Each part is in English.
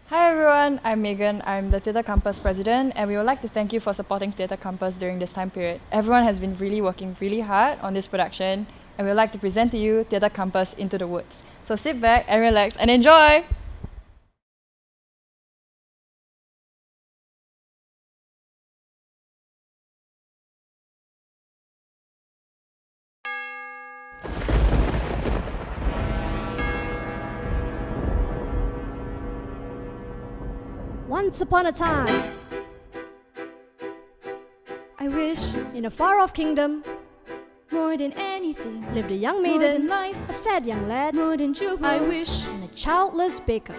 Hi everyone, I'm Megan. I'm the Theatre Campus President, and we would like to thank you for supporting Theatre Campus during this time period. Everyone has been working really hard on this production, and we would like to present to you Theatre Campus Into the Woods. So sit back and relax and enjoy! Once upon a time, I wish in a far-off kingdom, more than anything, lived a young more maiden, than life, a sad young lad, more than jewels. I wish and a childless baker.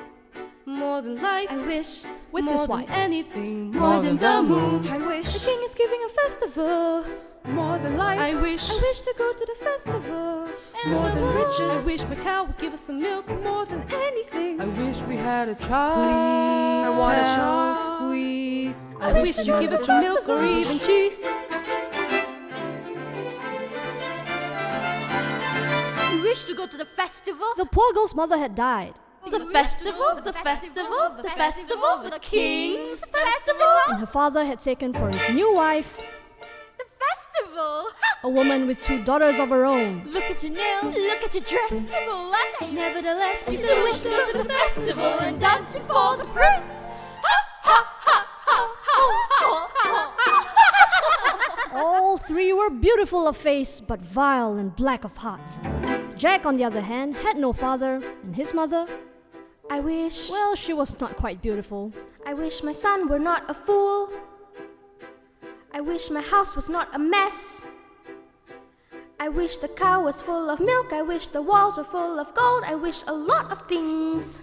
more than life, I wish With more his than wife, anything, more than the moon. I wish the king is giving a festival. more than life. I wish to go to the festival. And more the than riches. riches. I wish my cow would give us some milk more than anything. I wish we had a child. I want a Pal, child. squeeze. I I wish wish to you go give to us the some milk or festival. even cheese. You wish to go to the festival? The poor girl's mother had died, The festival? The festival? The festival? The King's festival? and her father had taken for his new wife The festival? a woman with 2 daughters of her own. Look at your nails. Look at your dress. Nevertheless, I still wish to go to the festival and dance before the prince. Ha ha ha ha ha ha ha. All 3 were beautiful of face, but vile and black of heart. Jack, on the other hand, had no father, and his mother, I wish well, she was not quite beautiful. I wish my son were not a fool. I wish my house was not a mess. I wish the cow was full of milk. I wish the walls were full of gold. I wish a lot of things.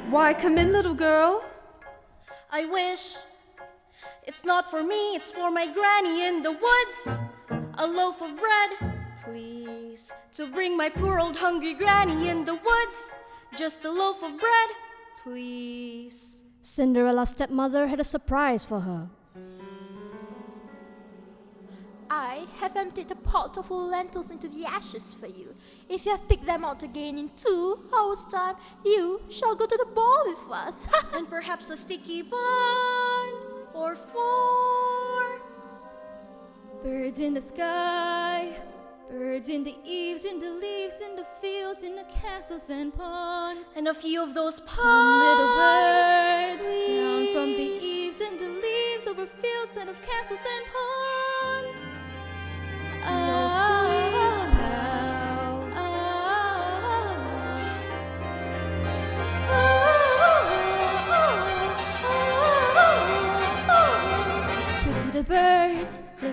Why come in, little girl? I wish it's not for me, it's for my granny in the woods. A loaf of bread, please, to bring my poor old hungry granny in the woods. Just a loaf of bread, please. Cinderella's stepmother had a surprise for her. I have emptied a pot of lentils into the ashes for you. If you have picked them out again in 2 hours' time, you shall go to the ball with us. And perhaps a sticky bun or 4. Birds in the sky, birds in the eaves, in the leaves, in the fields, in the castles and ponds. And a few of those Come, little ponds, birds, down from the please. eaves and the leaves, over fields and of castles and ponds. No squeeze, pal.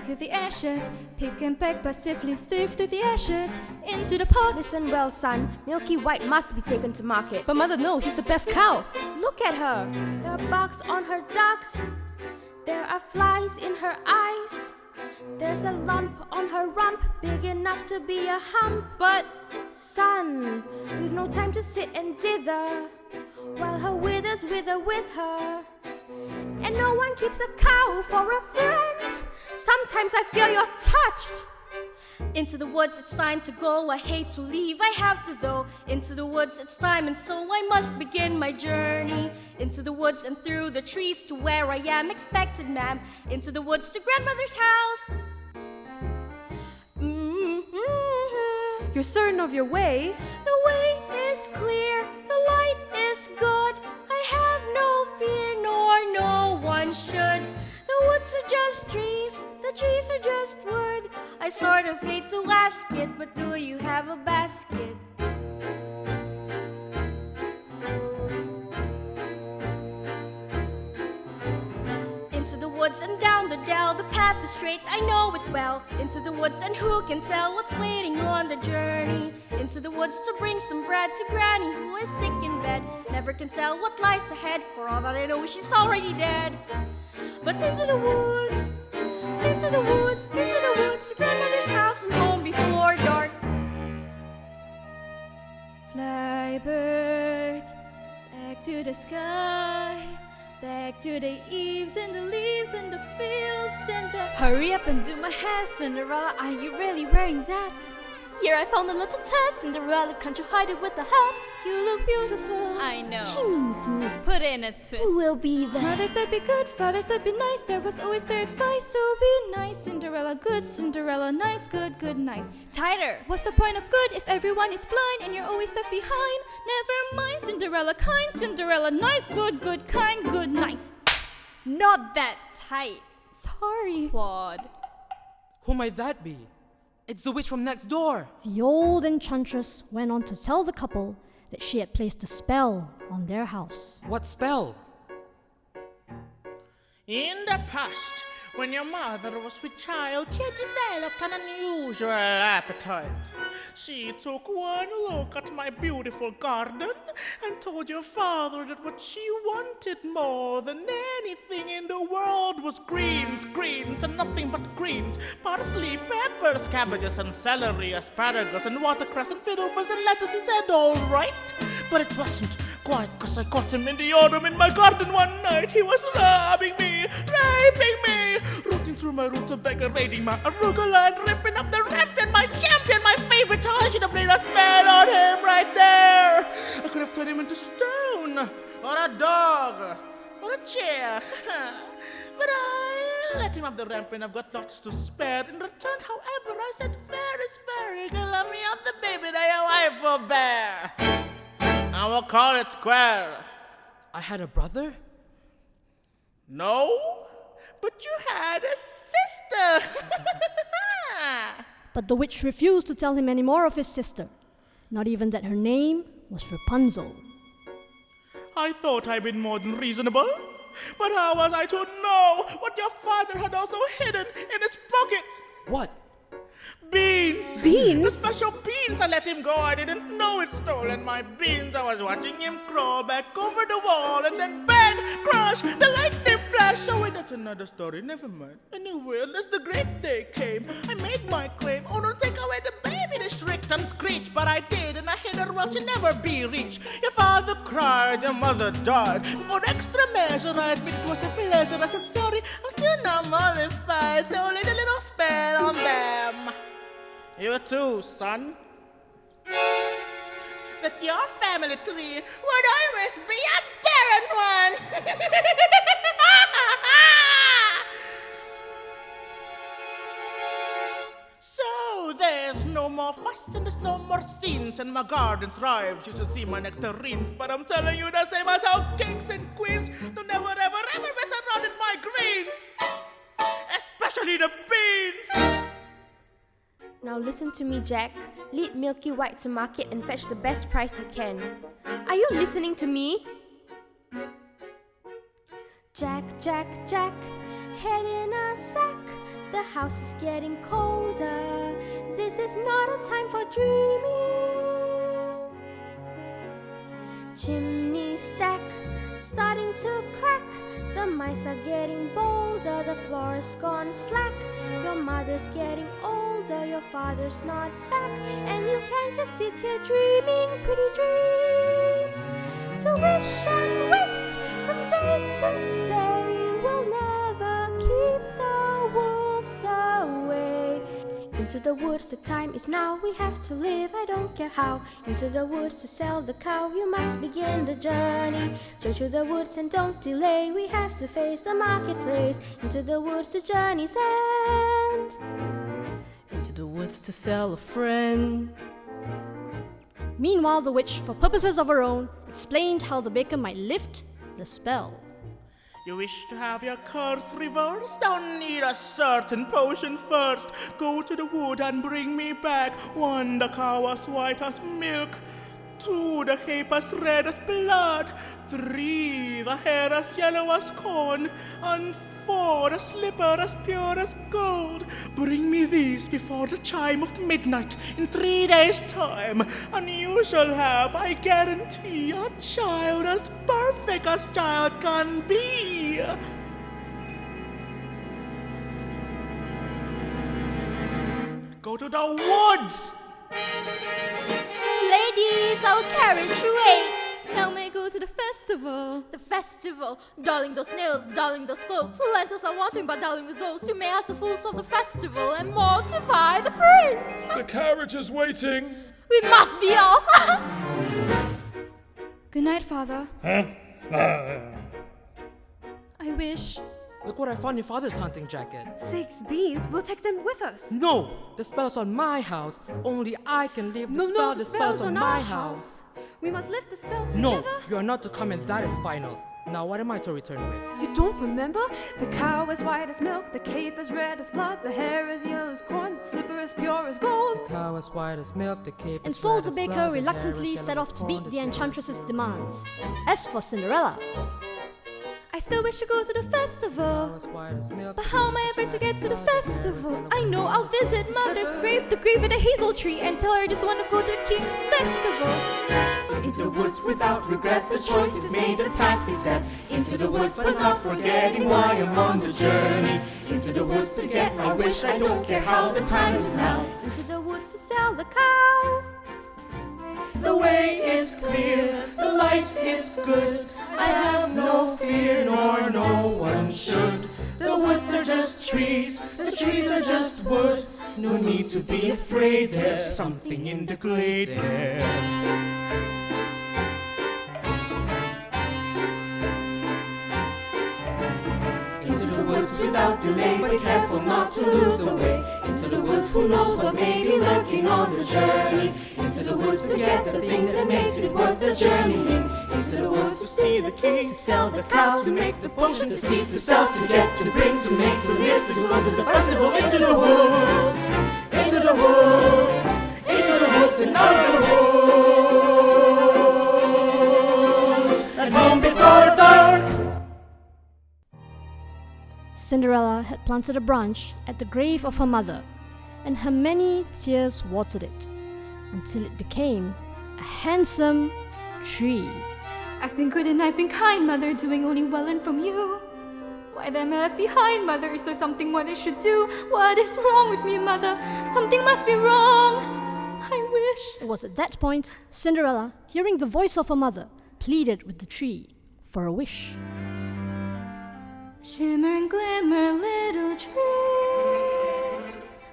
to the ashes. Pick and peck, but safely sift through the ashes into the pot. Listen well, son. Milky White must be taken to market. But mother, no, he's the best cow. Look at her. There are bugs on her ducks. There are flies in her eyes. There's a lump on her rump, big enough to be a hump. But, son, we've no time to sit and dither while her withers wither with her. And no one keeps a cow for a friend. Sometimes I feel you're touched. Into the woods, it's time to go. I hate to leave, I have to though. Into the woods, it's time, and so I must begin my journey. Into the woods and through the trees to where I am expected, ma'am. Into the woods to grandmother's house. You're certain of your way? The way is clear, the light is good. I have no fear, nor no one should. The woods are just trees, the trees are just wood. I sort of hate to ask it, but do you have a basket? Into the woods and down the dell, the path is straight, I know it well. Into the woods, and who can tell what's waiting on the journey? Into the woods to bring some bread to Granny, who is sick in bed. Never can tell what lies ahead, for all that I know she's already dead. But into the woods, into the woods, into the woods, to grandmother's house and home before dark. Fly birds, back to the sky, back to the eaves and the leaves and the fields and the... Hurry up and do my hair, Cinderella. Are you really wearing that? Here I found a little test, Cinderella. Can't you hide it with a hat? You look beautiful. I know. She means me. Put in a twist. Who will be there? Mother said be good, father said be nice. That was always their advice, so be nice. Cinderella good, Cinderella nice, good, good, nice. Tighter. What's the point of good if everyone is blind and you're always left behind? Never mind, Cinderella kind, Cinderella nice, good, good, kind, good, nice. Not that tight. Sorry. Claude. Who might that be? It's the witch from next door. The old enchantress went on to tell the couple that she had placed a spell on their house. What spell? In the past, when your mother was with child, she had developed an unusual appetite. She took one look at my beautiful garden and told your father that what she wanted more than anything in the world was greens, greens, and nothing but greens. Parsley, peppers, cabbages, and celery, asparagus, and watercress, and fiddlefus, and lettuce. He said, all right, but it wasn't quite, 'cause I caught him in the autumn in my garden one night. He was robbing me, raping me, rooting through my roots of beggar, raiding my arugula, and ripping up the rampion, my champion, my favorite. I should have laid a spell on him right there. I could have turned him into stone, or a dog, or a chair. But I let him have the rampion. I've got lots to spare. In return, however, I said, fair is fair. You can let me have the baby that your wife will bear. I will call it square. I had a brother? No, but you had a sister. But the witch refused to tell him any more of his sister, not even that her name was Rapunzel. I thought I'd been more than reasonable, but how was I to know what your father had also hidden in his pocket? What? Beans! Beans? The special beans! I let him go. I didn't know it stolen my beans. I was watching him crawl back over the wall, and then bang! Crash! The lightning flash! Oh wait, that's another story. Never mind. Anyway, as the great day came, I made my claim. Oh, don't take away the baby! They shrieked and screeched, but I did, and I hid her well she'd never be reached. Your father cried, your mother died. For extra measure, I admit it was a pleasure. I said sorry, I'm still not mollified. So only a little spell on them. You too, son. That your family tree would always be a barren one. So there's no more fuss and there's no more scenes, and my garden thrives. You should see my nectarines, but I'm telling you the same as how kings and queens don't never ever ever be surrounded by greens, especially the beans. Now listen to me, Jack. Lead Milky White to market and fetch the best price you can. Are you listening to me? Jack, Jack, Jack, head in a sack. The house is getting colder. This is not a time for dreaming. Chimney stack starting to crack. The mice are getting bolder. The floor is gone slack. Your mother's getting older. Your father's not back. And you can just sit here dreaming pretty dreams. To wish and wait from day to day will never keep the wolves away. Into the woods, the time is now. We have to live, I don't care how. Into the woods to sell the cow. You must begin the journey. So to the woods and don't delay. We have to face the marketplace. Into the woods the journey's end. Into the woods to sell a friend. Meanwhile, the witch, for purposes of her own, explained how the baker might lift the spell. You wish to have your curse reversed? Don't need a certain potion first. Go to the wood and bring me back 1, the cow as white as milk. 2, the cape as red as blood. 3, the hair as yellow as corn. And 4, the slipper as pure as gold. Bring me these before the chime of midnight in 3 days' time, and you shall have, I guarantee, a child as perfect as child can be. Go to the woods! Ladies, our carriage waits. Now may go to the festival. The festival, darling those nails, darling those clothes. Lentils are one thing, but darling with those, you may ask the fools of the festival and mortify the prince. The carriage is waiting. We must be off. Good night, Father. Huh? I wish. Look what I found in Father's hunting jacket. 6 beans, we'll take them with us. No! The spell's on my house. Only I can lift the spell. The spell's on my house. We must lift the spell together. No, you are not to come, and that is final. Now what am I to return with? You don't remember? The cow is white as milk, the cape is red as blood, the hair is yellow as corn, the slipper is pure as gold. The cow is white as milk, the cape And is so red the as baker blood, the reluctantly hair is set yellow off as to corn, meet the slipper enchantress's is demands. As for Cinderella, I still wish to go to the festival. But how am I ever to get to the festival? I know I'll visit Mother's grave, the grave of the hazel tree, and tell her I just want to go to the King's festival. Into the woods without regret, the choice is made, the task is set. Into the woods but not forgetting why I'm on the journey. Into the woods to get my wish, I don't care how, the time is now. Into the woods to sell the cow. The way is clear, the light is good. I have no fear, nor no one should. The woods are just trees, the trees are just woods. No need to be afraid, there's something in the glade there. Into the woods without delay, but careful not to lose the way. Into the woods, who knows what may be lurking on the journey. Into the woods to get the thing that makes it worth the journeying. Into the woods to see the king, to sell the cow, to make the potion, to seek, to sell, to get, to bring, to make, to live, to go to the festival. Into the woods, into the woods, into the woods and out of the woods. And home before dark. Cinderella had planted a branch at the grave of her mother, and her many tears watered it, until it became a handsome tree. I've been good and I've been kind, Mother, doing only well and from you. Why then am I left behind, Mother? Is there something more they should do? What is wrong with me, Mother? Something must be wrong. I wish. It was at that point Cinderella, hearing the voice of her mother, pleaded with the tree for a wish. Shimmer and glimmer, little tree,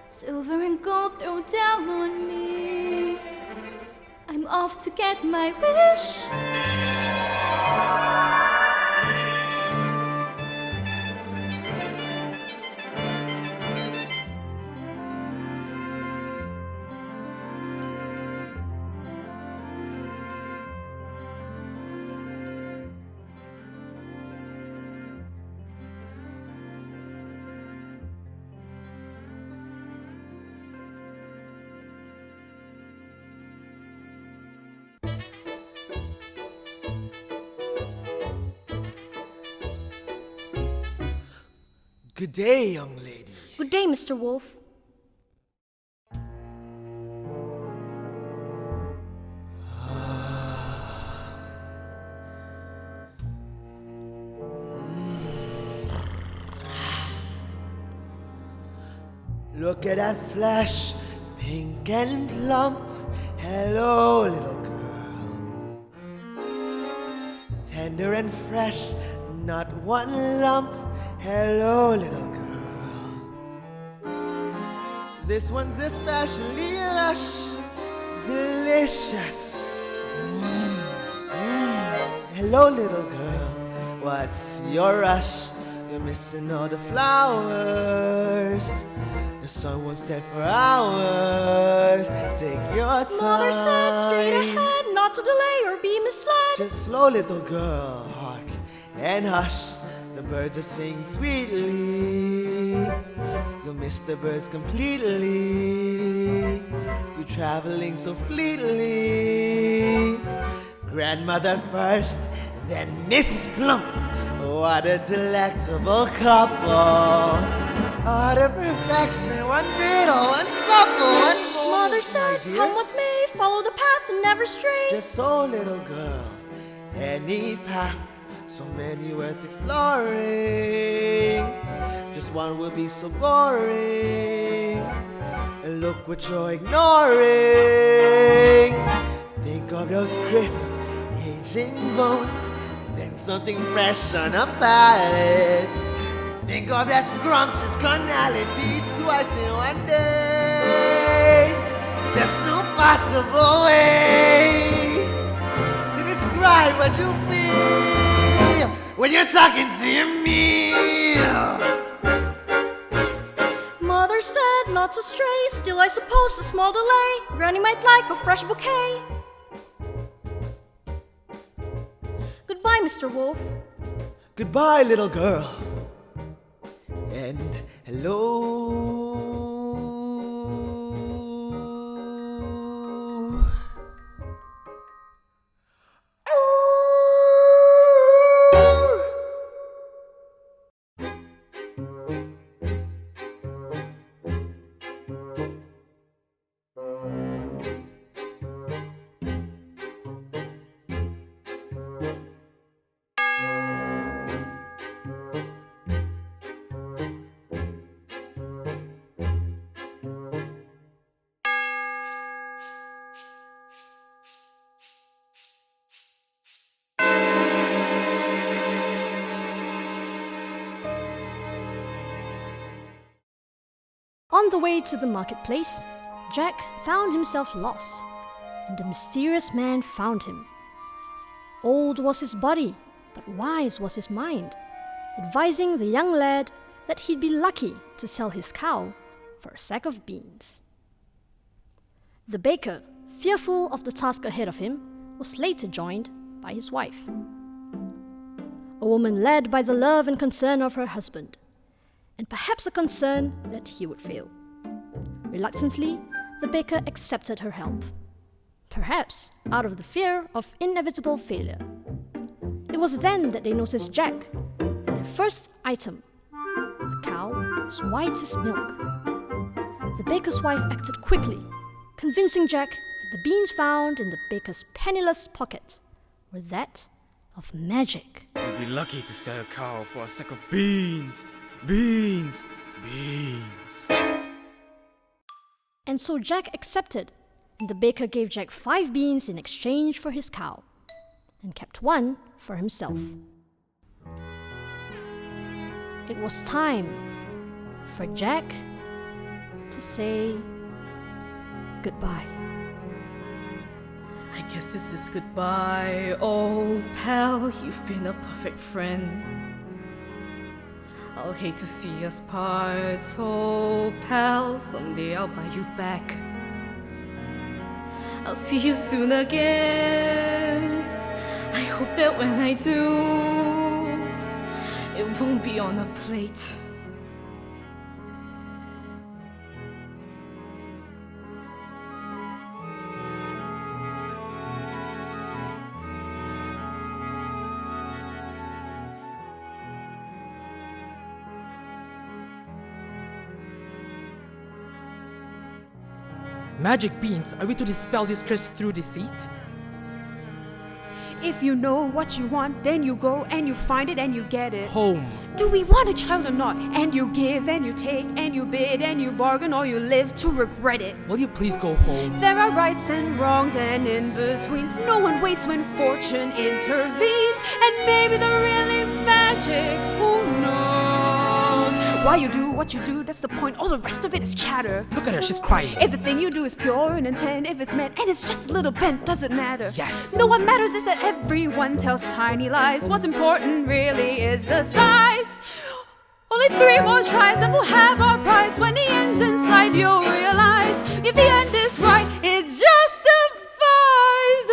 silver and gold throw down on me. I'm off to get my wish. Good day, young lady. Good day, Mr. Wolf. Look at that flesh, pink and plump. Hello, little girl. Tender and fresh, not one lump. Hello, little girl. This one's especially lush, delicious. Hello, little girl. What's your rush? You're missing all the flowers. The sun won't set for hours. Take your time. Mother said straight ahead, not to delay or be misled. Just slow, little girl, hark and hush. The birds are singing sweetly. You'll miss the birds completely. You're traveling so fleetly. Grandmother first, then Miss Plump. What a delectable couple. Utter perfection, one brittle, one supple, one more. Mother said, come what may, follow the path and never stray. Just so, little girl, any path, so many worth exploring. Just one will be so boring. And look what you're ignoring. Think of those crisp, aging bones. Then something fresh on our palates. Think of that scrumptious carnality twice in one day. There's no possible way to describe what you feel when you're talking to your meal. Mother said not to stray, still I suppose a small delay. Granny might like a fresh bouquet. Goodbye, Mr. Wolf. Goodbye, little girl. And hello. On the way to the marketplace, Jack found himself lost, and the mysterious man found him. Old was his body, but wise was his mind, advising the young lad that he'd be lucky to sell his cow for a sack of beans. The baker, fearful of the task ahead of him, was later joined by his wife. A woman led by the love and concern of her husband, and perhaps a concern that he would fail. Reluctantly, the baker accepted her help, perhaps out of the fear of inevitable failure. It was then that they noticed Jack, their first item, a cow as white as milk. The baker's wife acted quickly, convincing Jack that the beans found in the baker's penniless pocket were that of magic. You'd be lucky to sell a cow for a sack of beans. Beans! Beans! And so Jack accepted, and the baker gave Jack 5 beans in exchange for his cow, and kept 1 for himself. It was time for Jack to say goodbye. I guess this is goodbye, old pal. You've been a perfect friend. I'll hate to see us part, old pal. Someday I'll buy you back. I'll see you soon again. I hope that when I do, it won't be on a plate. Magic beans, are we to dispel this curse through deceit? If you know what you want, then you go and you find it and you get it. Home. Do we want a child or not? And you give and you take and you bid and you bargain, or you live to regret it. Will you please go home? There are rights and wrongs and in-betweens. No one waits when fortune intervenes. And maybe they're really magic, who knows? Why you do what you do, that's the point. All the rest of it is chatter. Look at her, she's crying. If the thing you do is pure in intent, if it's meant and it's just a little bent, doesn't matter. Yes. No, what matters is that everyone tells tiny lies. What's important really is the size. Only 3 more tries and we'll have our prize. When the end's inside, you'll realize if the end is right, it justifies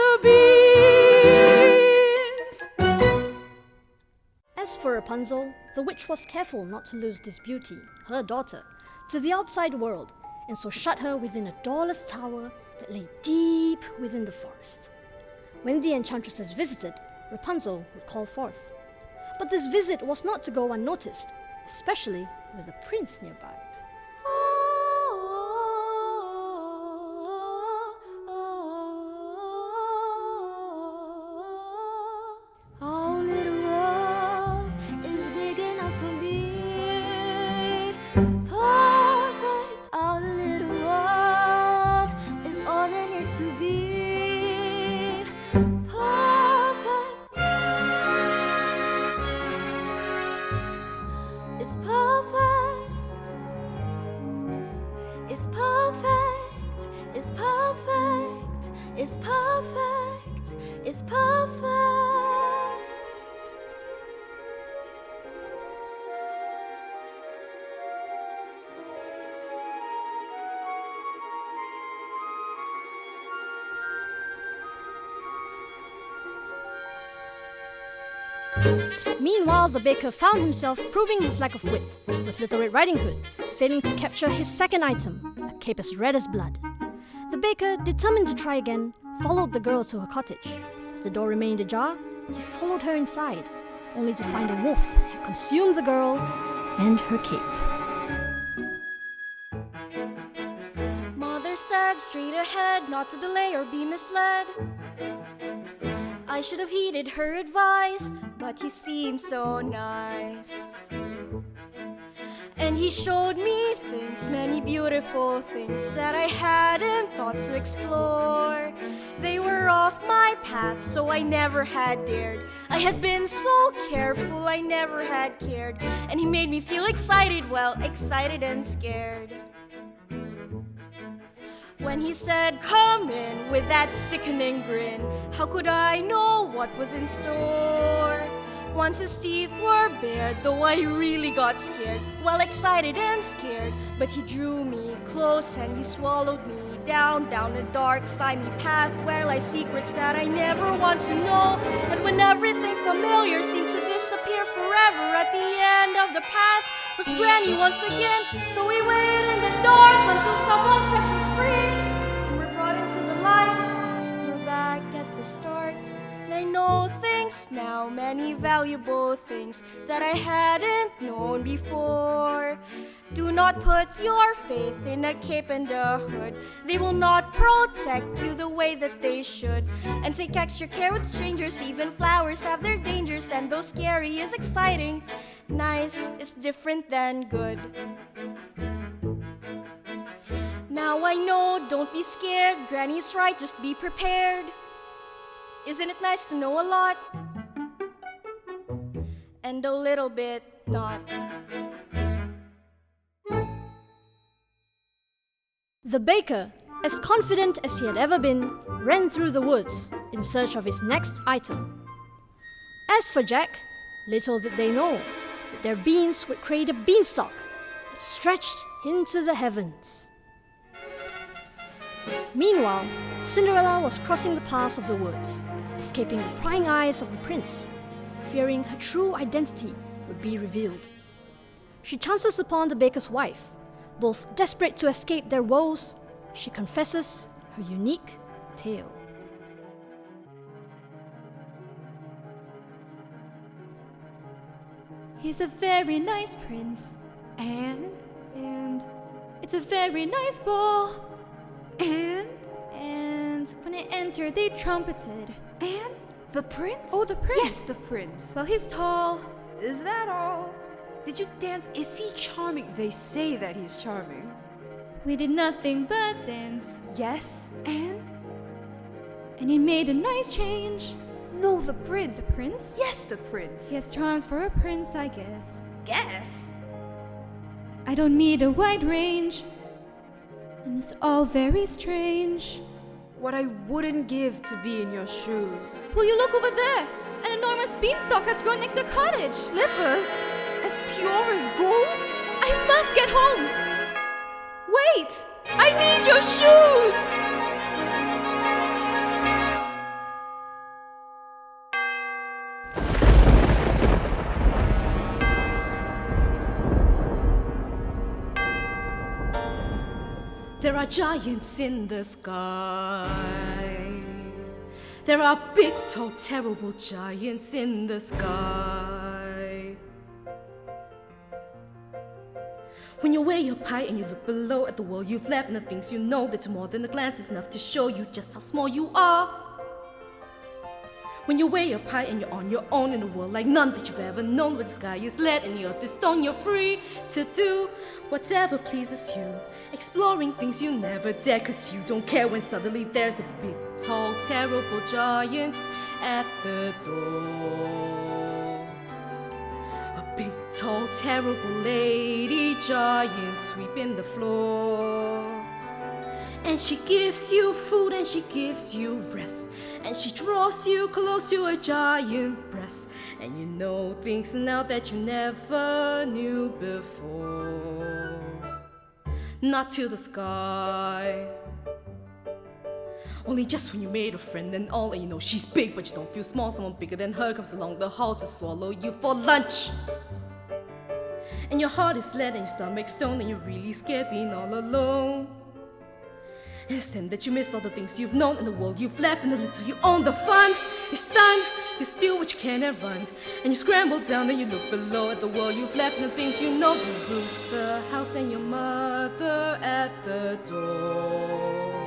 the beans. As for Rapunzel, the witch was careful not to lose this beauty, her daughter, to the outside world, and so shut her within a doorless tower that lay deep within the forest. When the enchantresses visited, Rapunzel would call forth. But this visit was not to go unnoticed, especially with a prince nearby. Our little world is big enough for me. Perfect, our little world is all there needs to be. Perfect, it's perfect, it's perfect, it's perfect, it's perfect, it's perfect. Meanwhile, the baker found himself proving his lack of wit, with Little Red Riding Hood failing to capture his second item, a cape as red as blood. The baker, determined to try again, followed the girl to her cottage. As the door remained ajar, he followed her inside, only to find a wolf had consumed the girl and her cape. Mother said straight ahead, not to delay or be misled. I should have heeded her advice, but he seemed so nice. And he showed me things, many beautiful things that I hadn't thought to explore. They were off my path, so I never had dared. I had been so careful, I never had cared. And he made me feel excited, well, excited and scared. When he said, "Come in," with that sickening grin, how could I know what was in store? Once his teeth were bared, though I really got scared, well, excited and scared. But he drew me close and he swallowed me down a dark, slimy path where lie secrets that I never want to know. And when everything familiar seemed to disappear forever, at the end of the path was Granny once again. So we waited in the dark until someone sets us free, and we're brought into the light. We're back at the start, and I know things now, many valuable things that I hadn't known before. Do not put your faith in a cape and a hood. They will not protect you the way that they should. And take extra care with strangers. Even flowers have their dangers, and though scary is exciting, nice is different than good. Now I know, don't be scared. Granny's right, just be prepared. Isn't it nice to know a lot? And a little bit not. The baker, as confident as he had ever been, ran through the woods in search of his next item. As for Jack, little did they know that their beans would create a beanstalk that stretched into the heavens. Meanwhile, Cinderella was crossing the paths of the woods, escaping the prying eyes of the prince, fearing her true identity would be revealed. She chances upon the baker's wife. Both desperate to escape their woes, she confesses her unique tale. He's a very nice prince, and it's a very nice ball. And when I entered, they trumpeted. And the prince? Oh, the prince. Yes, the prince. Well, he's tall. Is that all? Did you dance? Is he charming? They say that he's charming. We did nothing but dance. Yes, and he made a nice change. no, the prince. The prince? Yes, the prince. He has charms for a prince, I guess. Guess. I don't need a wide range, and it's all very strange. What I wouldn't give to be in your shoes. Will you look over there? An enormous beanstalk has grown next to a cottage. Slippers? As pure as gold? I must get home. Wait! I need your shoes! There are giants in the sky. There are big, tall, terrible giants in the sky. When you're way up high and you look below at the world you've left and the things you know, that more than a glance is enough to show you just how small you are. When you're way up high and you're on your own in a world like none that you've ever known, where the sky is lead and the earth is stone, you're free to do whatever pleases you, exploring things you never dare, 'cause you don't care when suddenly there's a big, tall, terrible giant at the door. A big, tall, terrible lady giant sweeping the floor. And she gives you food and she gives you rest, and she draws you close to her giant breast, and you know things now that you never knew before. Not to the sky. Only just when you made a friend and all, and you know she's big but you don't feel small. Someone bigger than her comes along the hall to swallow you for lunch. And your heart is lead and your stomach stone, and you're really scared being all alone. And it's then that you miss all the things you've known and the world you've left, and the little you own. The fun is done. You steal what you can and run, and you scramble down and you look below at the world you've left and the things you know. The roof, the house, and your mother at the door.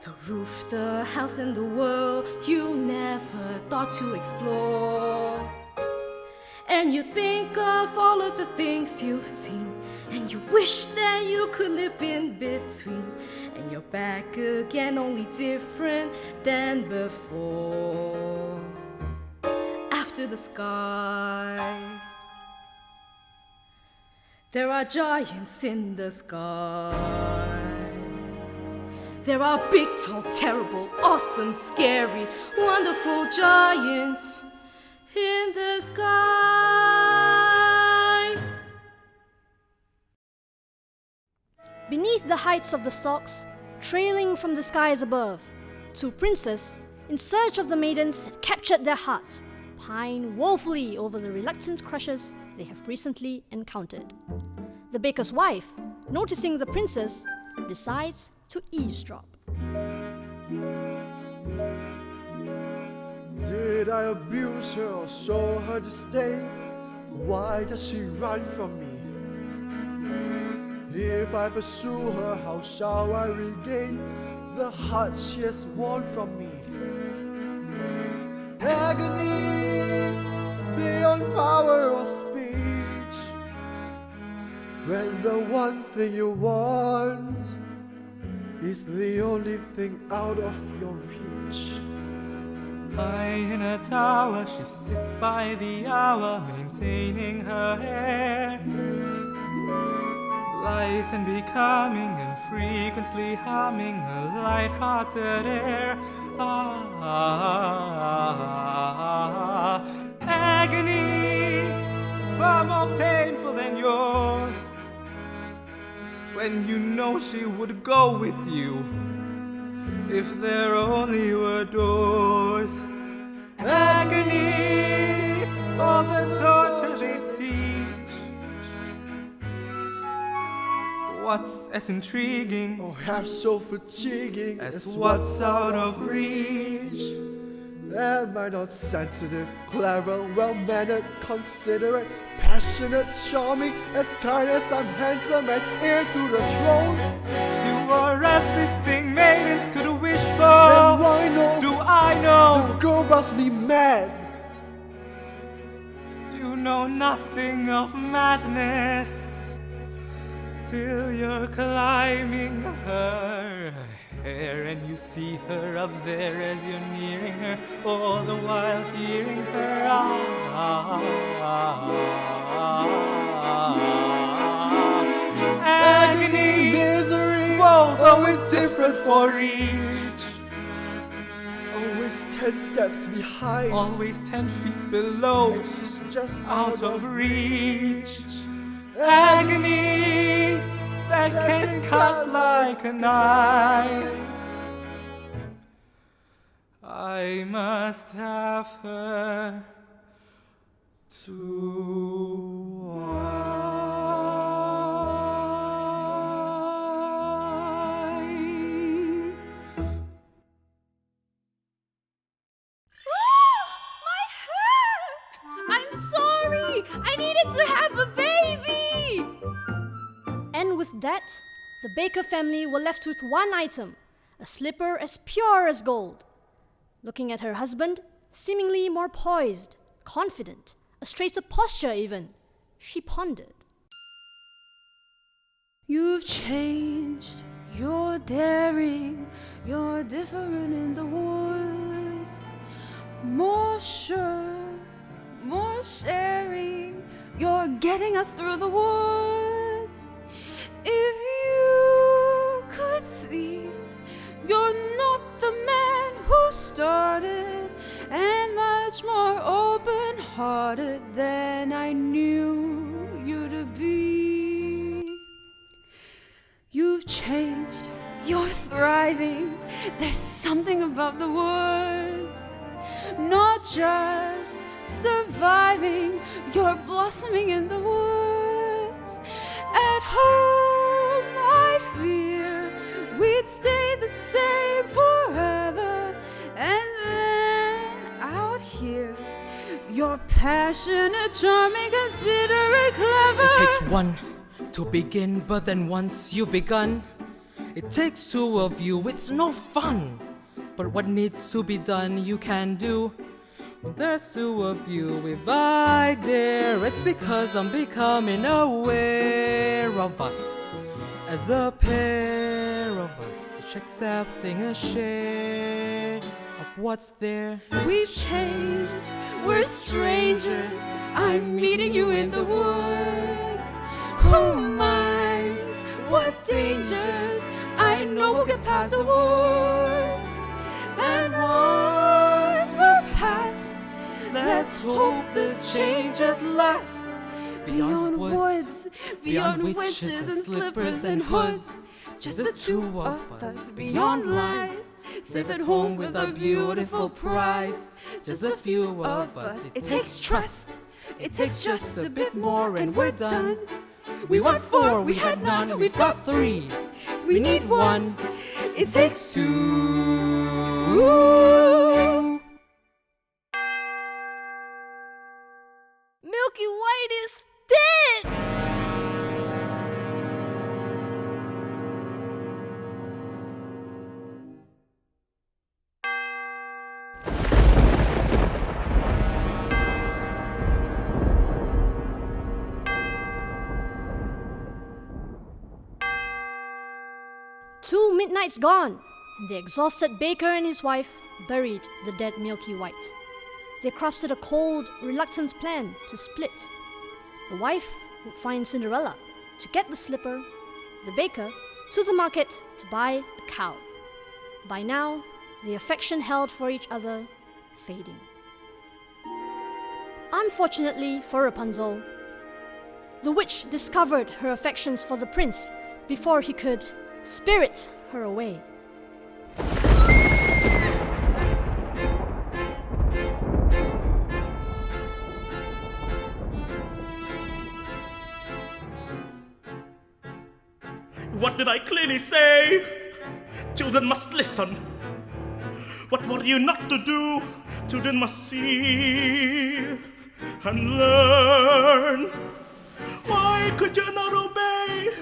The roof, the house, and the world you never thought to explore. And you think of all of the things you've seen, and you wish that you could live in between. And you're back again, only different than before. After the sky, there are giants in the sky. There are big, tall, terrible, awesome, scary, wonderful giants in the sky. Beneath the heights of the stalks, trailing from the skies above, two princes, in search of the maidens that captured their hearts, pine woefully over the reluctant crushers they have recently encountered. The baker's wife, noticing the princess, decides to eavesdrop. Did I abuse her or show her disdain? Why does she run from me? If I pursue her, how shall I regain the heart she has won from me? Agony beyond power or speech, when the one thing you want is the only thing out of your reach. High in a tower, she sits by the hour, maintaining her hair. Lithe and becoming, and frequently humming a light-hearted air. Agony, far more painful than yours, when you know she would go with you if there only were doors. Agony, all the torture they teach. What's as intriguing, or half so fatiguing, as what's out of reach? Am I not sensitive, clever, well-mannered, considerate, passionate, charming, as kind as I'm handsome and heir to the throne? You You are everything maidens could wish for. Then why not? Do I know? The girl must be mad. You know nothing of madness till you're climbing her hair and you see her up there as you're nearing her, all the while hearing her Agony, misery, always different for each. Always 10 steps behind. Always 10 feet below. It's just out of reach. Agony that can cut like a knife. I must have her to I'm sorry! I needed to have a baby! And with that, the Baker family were left with one item, a slipper as pure as gold. Looking at her husband, seemingly more poised, confident, a straighter posture even, she pondered. You've changed, you're daring, you're different in the woods. More sure, more sharing, you're getting us through the woods. If you could see, you're not the man who started, and much more open-hearted than I knew you to be. You've changed, you're thriving, there's something about the woods. Not just surviving, you're blossoming in the woods. At home, I fear we'd stay the same forever. And then out here, you're passionate, charming, considerate, clever. It takes one to begin, but then once you've begun, it takes two of you, it's no fun. But what needs to be done, you can do. When there's two of you, if I dare, it's because I'm becoming aware of us as a pair of us, each accepting a share of what's there. We've changed, we're strangers. I'm meeting you in the woods. Who minds what dangers? I know we'll get past the woods. And once we're past, let's hope the changes last. Beyond woods, beyond witches and slippers and hoods, just the two of us beyond lies, safe at home with our beautiful prize. Just a few of us. It takes trust, it takes just a bit more and we're done. We want 4, we had none, we've got 3. We need 1, it takes 2. Milky White is dead! Two midnights gone, and the exhausted baker and his wife buried the dead Milky White. They crafted a cold, reluctant plan to split. The wife would find Cinderella to get the slipper, the baker to the market to buy a cow. By now, the affection held for each other fading. Unfortunately for Rapunzel, the witch discovered her affections for the prince before he could spirit her away. What did I clearly say? Children must listen. What were you not to do? Children must see and learn. Why could you not obey?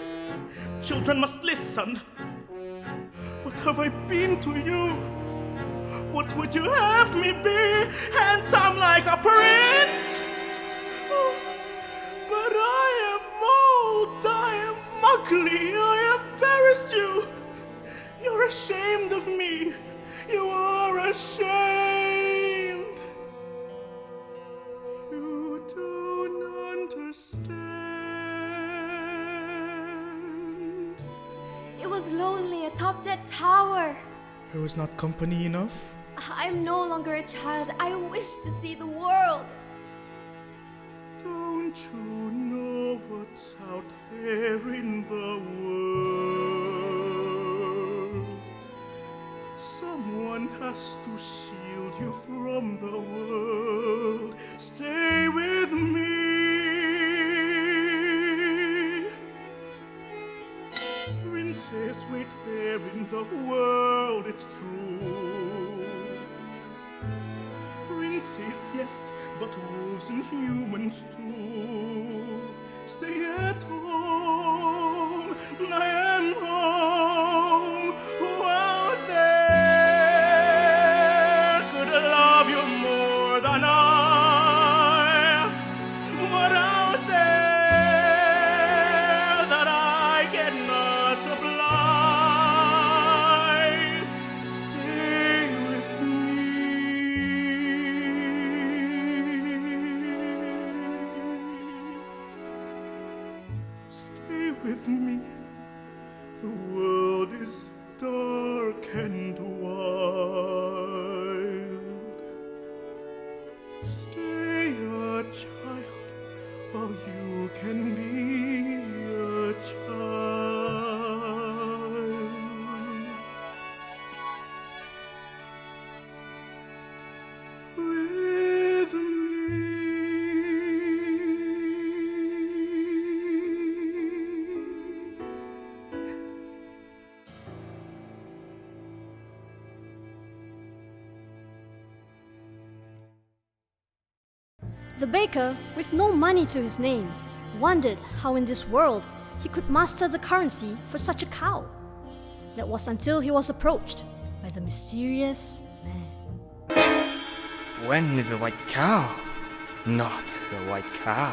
Children must listen What have I been to you? What would you have me be? Handsome like a prince? Oh, but I am old, I am ugly, I embarrassed you. You're ashamed of me. You are ashamed. You don't understand. It was lonely atop that tower. I was not company enough. I'm no longer a child. I wish to see the world. Don't you know what's out there in the world? Someone has to shield you from the world. Stay with me. Princess, wait fair in the world, it's true. Princess, yes, but wolves and humans too. Stay at home, I am home. Who out there could love you more than I? What out there that I cannot supply? Stay with me. Stay with me. The world is dark and wild. Stay a child while you can be a child. With me. The baker, with no money to his name, wondered how in this world he could master the currency for such a cow. That was until he was approached by the mysterious man. When is a white cow? Not a white cow.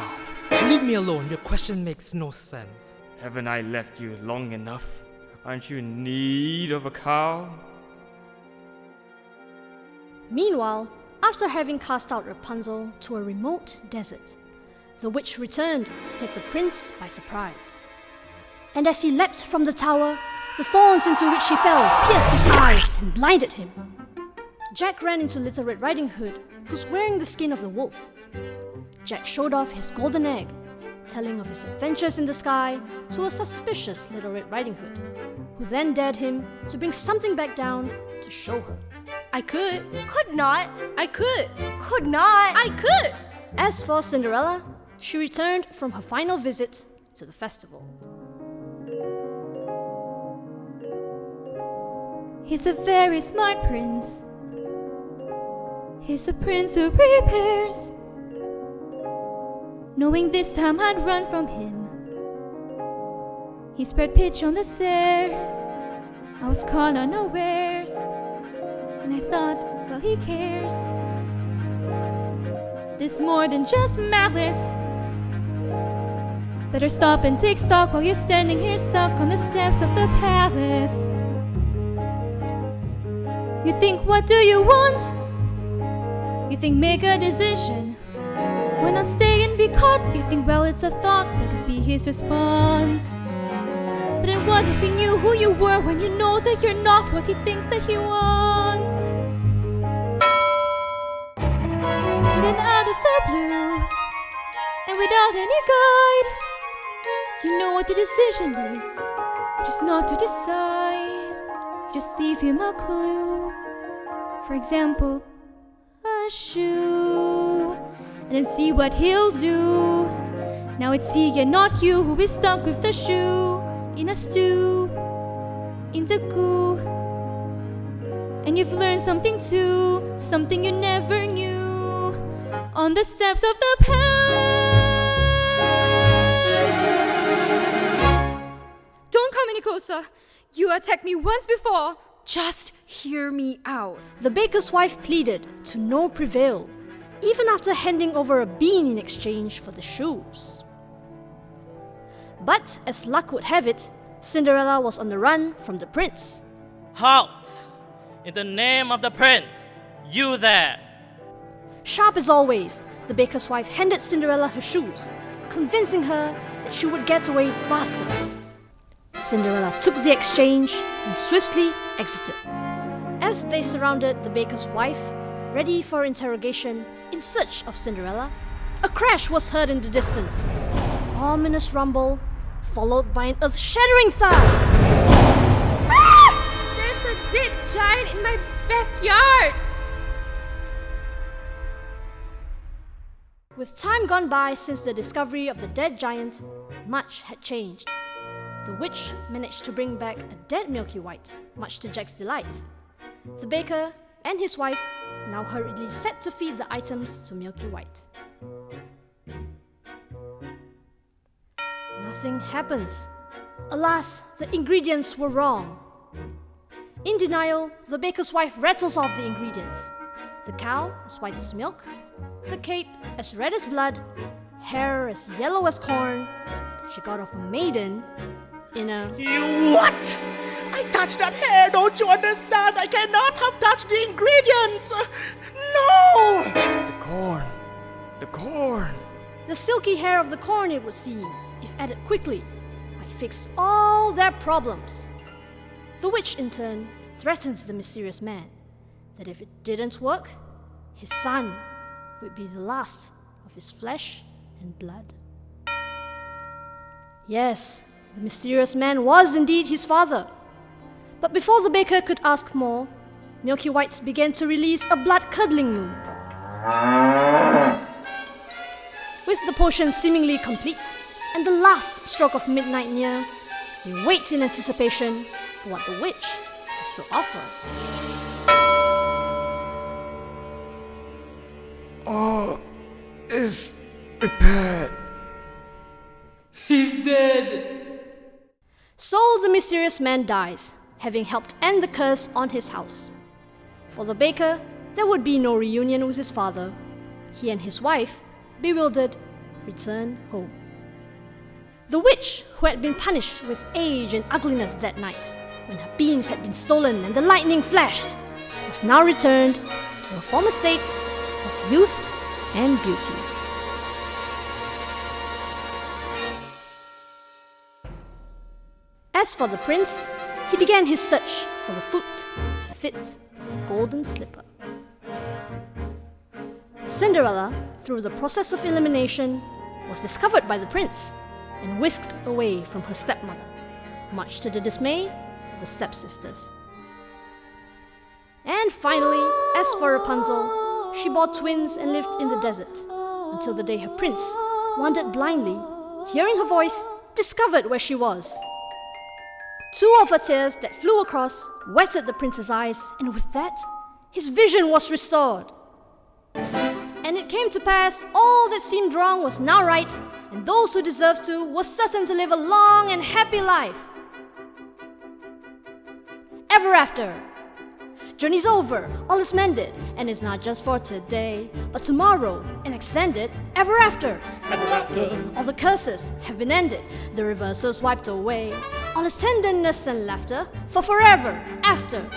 Leave me alone, your question makes no sense. Haven't I left you long enough? Aren't you in need of a cow? Meanwhile, after having cast out Rapunzel to a remote desert, the witch returned to take the prince by surprise. And as he leapt from the tower, the thorns into which he fell pierced his eyes and blinded him. Jack ran into Little Red Riding Hood, who's wearing the skin of the wolf. Jack showed off his golden egg, telling of his adventures in the sky to a suspicious Little Red Riding Hood, who then dared him to bring something back down to show her. I could. Could not. I could. Could not. I could. As for Cinderella, she returned from her final visit to the festival. He's a very smart prince. He's a prince who prepares, knowing this time I'd run from him. He spread pitch on the stairs. I was caught unawares, and I thought, well, he cares. This more than just malice. Better stop and take stock while you're standing here stuck on the steps of the palace. You think, what do you want? You think, make a decision. Why not stay and be caught? You think, well, it's a thought. What would be his response? But then what if he knew who you were when you know that you're not what he thinks that he wants? And then out of the blue, and without any guide, you know what the decision is. Just not to decide. Just leave him a clue. For example, a shoe. And then see what he'll do. Now it's he and not you who is stuck with the shoe in a stew, in the goo. And you've learned something too, something you never knew, on the steps of the palace. Don't come any closer. You attacked me once before. Just hear me out. The baker's wife pleaded to no prevail, even after handing over a bean in exchange for the shoes. But as luck would have it, Cinderella was on the run from the prince. Halt! In the name of the prince, you there! Sharp as always, the baker's wife handed Cinderella her shoes, convincing her that she would get away faster. Cinderella took the exchange and swiftly exited. As they surrounded the baker's wife, ready for interrogation in search of Cinderella, a crash was heard in the distance. An ominous rumble, followed by an earth-shattering thud. Ah! There's a dead giant in my backyard! With time gone by since the discovery of the dead giant, much had changed. The witch managed to bring back a dead Milky White, much to Jack's delight. The baker and his wife now hurriedly set to feed the items to Milky White. Nothing happens. Alas, the ingredients were wrong. In denial, the baker's wife rattles off the ingredients. The cow as white as milk, the cape as red as blood, hair as yellow as corn, that she got off a maiden in a... You what? I touched that hair, don't you understand? I cannot have touched the ingredients! No! The corn. The corn. The silky hair of the corn, it would seem, if added quickly, might fix all their problems. The witch, in turn, threatens the mysterious man that if it didn't work, his son would be the last of his flesh and blood. Yes, the mysterious man was indeed his father. But before the baker could ask more, Milky White began to release a blood-curdling moon. With the potion seemingly complete, and the last stroke of midnight near, they wait in anticipation for what the witch has to offer. All is repaired. He's dead. So the mysterious man dies, having helped end the curse on his house. For the baker, there would be no reunion with his father. He and his wife, bewildered, return home. The witch, who had been punished with age and ugliness that night, when her beans had been stolen and the lightning flashed, was now returned to her former state of youth and beauty. As for the prince, he began his search for the foot to fit the golden slipper. Cinderella, through the process of elimination, was discovered by the prince and whisked away from her stepmother, much to the dismay of the stepsisters. And finally, as for Rapunzel, she bore twins and lived in the desert, until the day her prince wandered blindly, hearing her voice, discovered where she was. 2 of her tears that flew across wetted the prince's eyes, and with that, his vision was restored. And it came to pass, all that seemed wrong was now right, and those who deserved to were certain to live a long and happy life. Ever after. Journey's over, all is mended, and it's not just for today, but tomorrow, and extended ever after. Ever after. All the curses have been ended, the reversals wiped away, all is tenderness and laughter for forever after.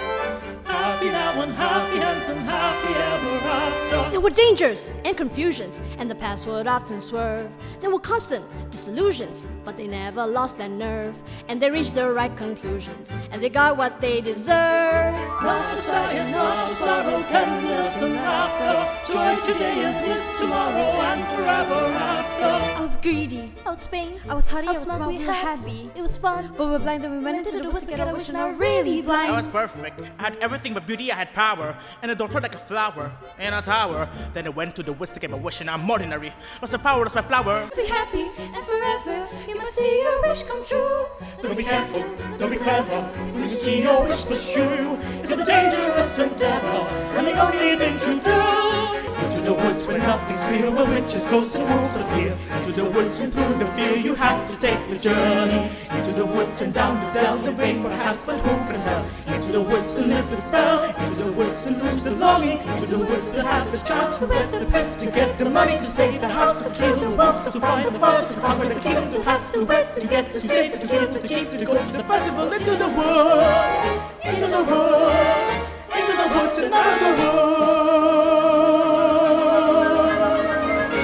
Happy now and happy hence and happy ever after. There were dangers and confusions, and the past would often swerve. There were constant disillusions, but they never lost their nerve, and they reached the right conclusions, and they got what they deserve. Not to sigh and not to sorrow, tenderness and laughter. Joy today and bliss tomorrow and forever after. I was greedy. I was vain. I was haughty. I was smart. We were happy. It was fun. But we were blind and we went into the woods to get a wish, and I was really blind. I was perfect. I had everything but beauty. I had power, and a daughter like a flower in a tower. Then I went to the woods to get my wish, and I'm ordinary. Lost the power, lost my flower. Be happy and forever. You must see your wish come true. Don't be careful, don't be clever. When you see your wish pursue, it's a dangerous endeavor, and the only thing to do is to the woods where nothing's clear, where witches, ghosts and wolves appear. Into the woods and through the fear, you have to take the journey. Into the woods and down the dell, the rain perhaps, but who can tell? Into the woods to live the spell, into the woods to lose the longing, into the woods to have the chance, to wed the prince, to get the money, to save the house, to kill the wolf, to find the father, to conquer the kingdom, to have to wed, to get the state, to kill, to keep, to go to the festival. Into the woods, into the woods, into the woods and out of the woods.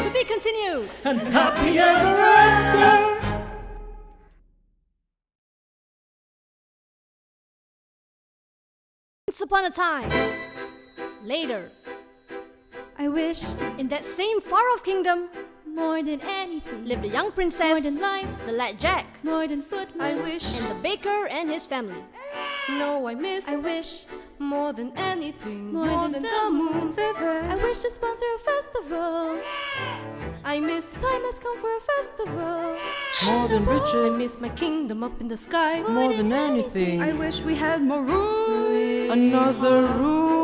To be continued. And happy ever after. Once upon a time, later, I wish in that same far-off kingdom, more than anything, lived a young princess, more than life, the lad Jack, more than footmen, I wish, and the baker and his family. No, I miss, I wish more than anything, more than the moon river. I wish to sponsor a festival. I miss, Time has come for a festival. More than I riches, miss my kingdom up in the sky. more than anything. I wish we had more room. Another room.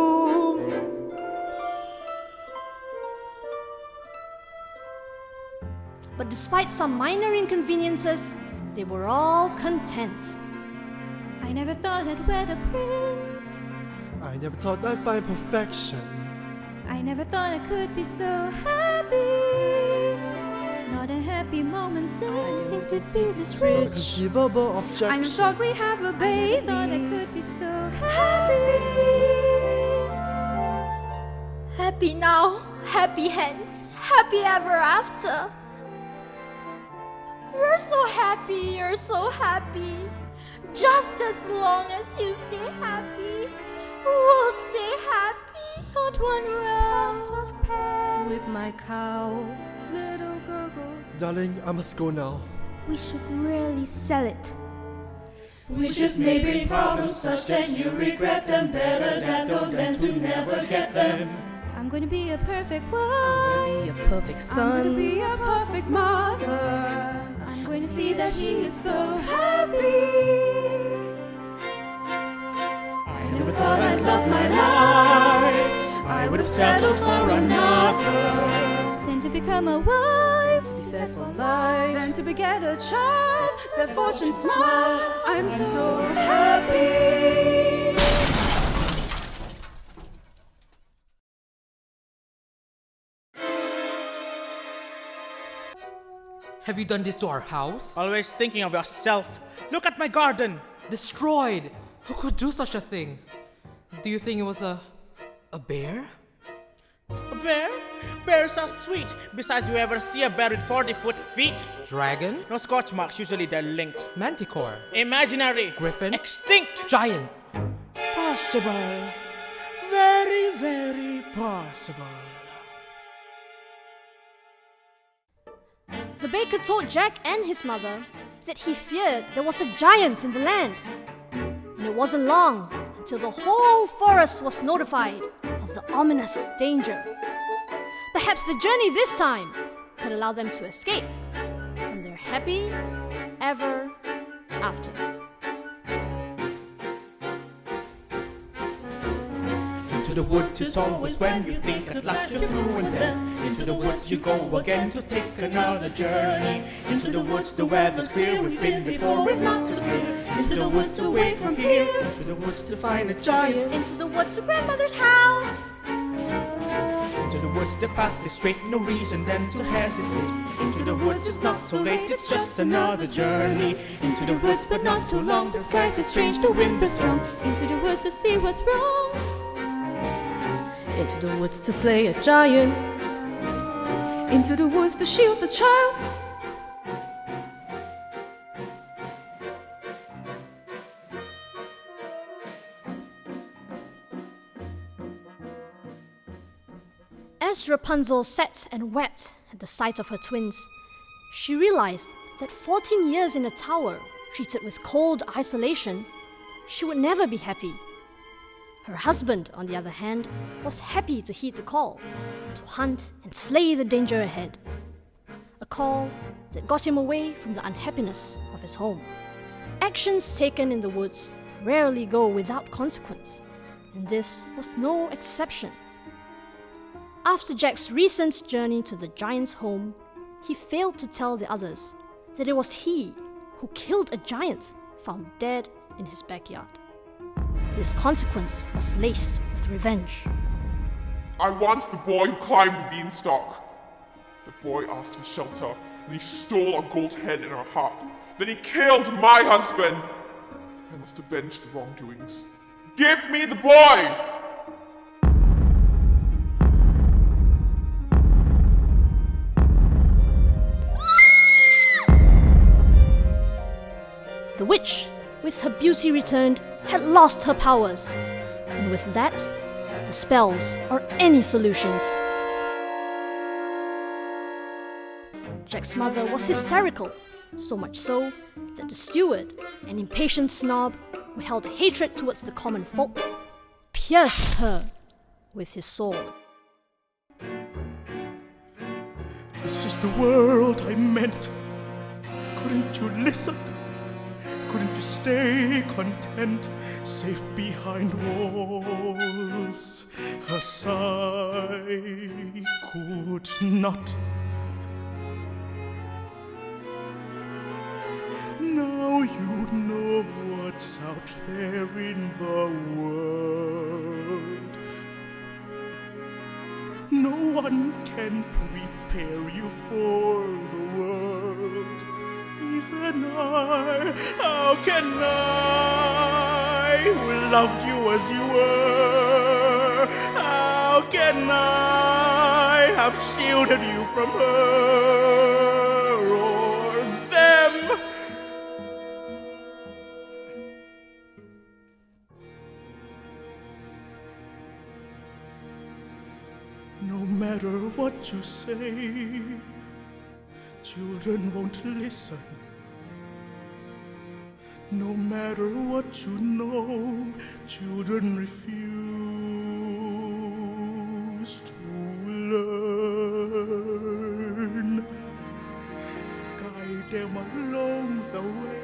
But despite some minor inconveniences, they were all content. I never thought I'd wed a prince. I never thought I'd find perfection. I never thought I could be so happy. Not a happy moment since I didn't think we'd be this Not a rich. conceivable objection. I never thought we'd have a baby. Thought I could be so happy. Happy now, happy hence, happy ever after. We're so happy, you're so happy. Just as long as you stay happy, we'll stay happy. Not one rose of pear. With my cow, little gurgles. Darling, I must go now. We should really sell it. Wishes may bring problems such that you regret them. Better that than to never get them. I'm gonna be a perfect wife. Be a perfect son. I'm gonna be a perfect mother. I'm going to see that she is so happy. I never thought I'd love my life. I would have settled for another. Then to become a wife, To be set for life. then to beget a child, that fortune smile. I'm so happy. Have you done this to our house? Always thinking of yourself. Look at my garden. Destroyed! Who could do such a thing? Do you think it was a bear? A bear? Bears are sweet. Besides, you ever see a bear with 40-foot feet? Dragon? No scorch marks, usually they're linked. Manticore? Imaginary. Griffin? Extinct. Giant? Possible. Very, very possible. The baker told Jack and his mother that he feared there was a giant in the land. And it wasn't long until the whole forest was notified of the ominous danger. Perhaps the journey this time could allow them to escape from their happy ever after. Into the woods is always when you think at last you're through, and then into the woods you go again to take another journey. Into the woods the weather's clear, we've been before, we've not to fear. Into the woods away from here, into the woods to find a giant. Into the woods to grandmother's house. Into the woods the path is straight, no reason then to hesitate. Into the woods it's not so late, it's just another journey. Into the woods but not too long, the skies are strange, the winds are strong. Into the woods to see what's wrong. Into the woods to slay a giant. Into the woods to shield the child. As Rapunzel sat and wept at the sight of her twins, she realized that 14 years in a tower, treated with cold isolation, she would never be happy. Her husband, on the other hand, was happy to heed the call, to hunt and slay the danger ahead. A call that got him away from the unhappiness of his home. Actions taken in the woods rarely go without consequence, and this was no exception. After Jack's recent journey to the giant's home, he failed to tell the others that it was he who killed a giant found dead in his backyard. This consequence was laced with revenge. I want the boy who climbed the beanstalk. The boy asked for shelter, and he stole a gold hen in her heart. Then he killed my husband. I must avenge the wrongdoings. Give me the boy! The witch, with her beauty returned, had lost her powers, and with that, her spells or any solutions. Jack's mother was hysterical, so much so that the steward, an impatient snob who held hatred towards the common folk, pierced her with his sword. This is the world I meant. Couldn't you listen? Couldn't you stay content, safe behind walls? A sigh could not. Now you know what's out there in the world. No one can prepare you for the world. Even I, how can I, who loved you as you were, how can I have shielded you from her or them? No matter what you say, children won't listen. No matter what you know, children refuse to learn. Guide them along the way,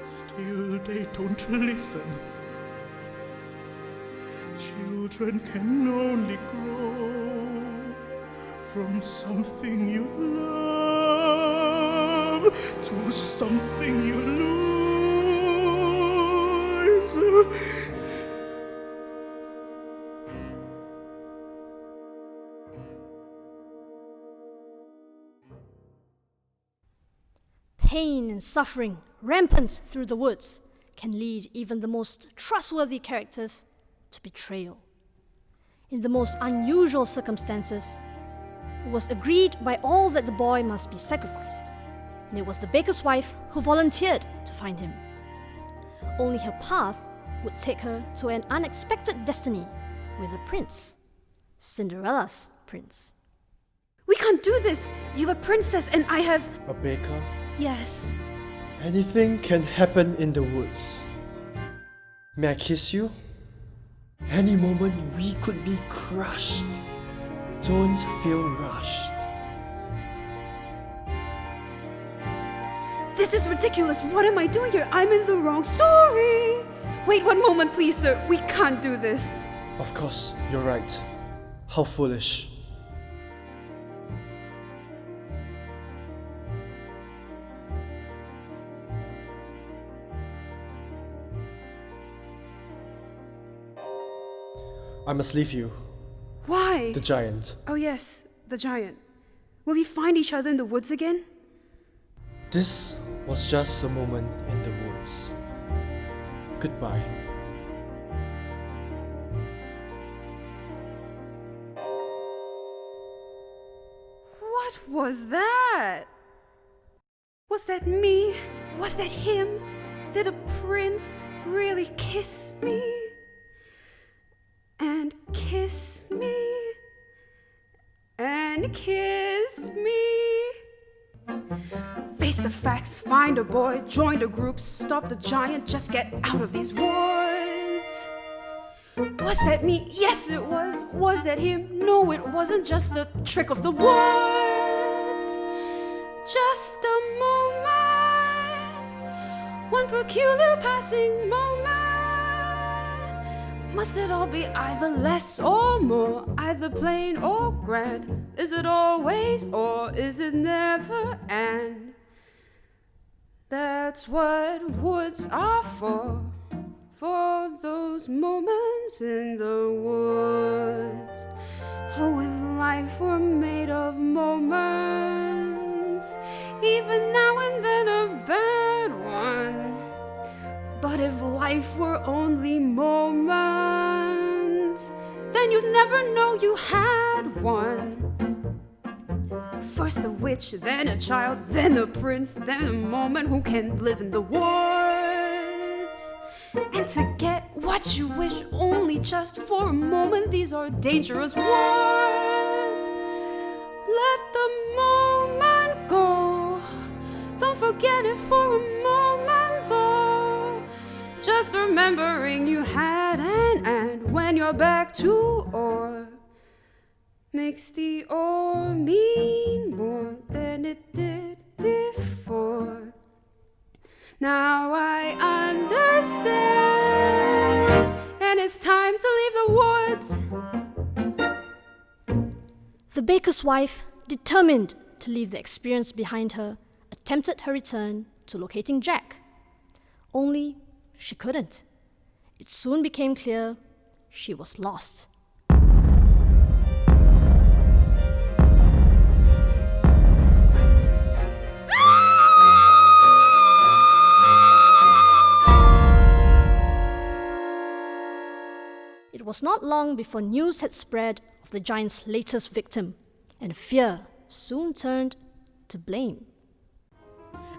still they don't listen. Children can only grow from something you love to something you lose. Pain and suffering rampant through the woods can lead even the most trustworthy characters to betrayal. In the most unusual circumstances, it was agreed by all that the boy must be sacrificed, and it was the baker's wife who volunteered to find him. Only her path would take her to an unexpected destiny with a prince, Cinderella's prince. We can't do this! You're a princess and I have... A baker? Yes. Anything can happen in the woods. May I kiss you? Any moment we could be crushed. Don't feel rushed. This is ridiculous. What am I doing here? I'm in the wrong story. Wait 1 moment, please, sir. We can't do this. Of course, you're right. How foolish. I must leave you. Why? The giant. Oh yes, the giant. Will we find each other in the woods again? This was just a moment in the woods. Goodbye. What was that? Was that me? Was that him? Did a prince really kiss me? And kiss me? And kiss me? Face the facts, find a boy, join the group, stop the giant, just get out of these woods. Was that me? Yes, it was. Was that him? No, it wasn't. Just a trick of the woods. Just a moment, one peculiar passing moment. Must it all be either less or more, either plain or grand? Is it always or is it never? And that's what woods are for those moments in the woods. Oh, if life were made of moments, even now and then a bad one. But if life were only moments, then you'd never know you had one. First a witch, then a child, then a prince, then a moment who can live in the woods. And to get what you wish only just for a moment, these are dangerous words. Let the moment go. Don't forget it for a moment though. Just remembering you had an and when you're back to or makes the or mean more than it did before. Now I understand, and it's time to leave the woods. The baker's wife, determined to leave the experience behind her, attempted her return to locating Jack. Only she couldn't. It soon became clear she was lost. It was not long before news had spread of the giant's latest victim, and fear soon turned to blame.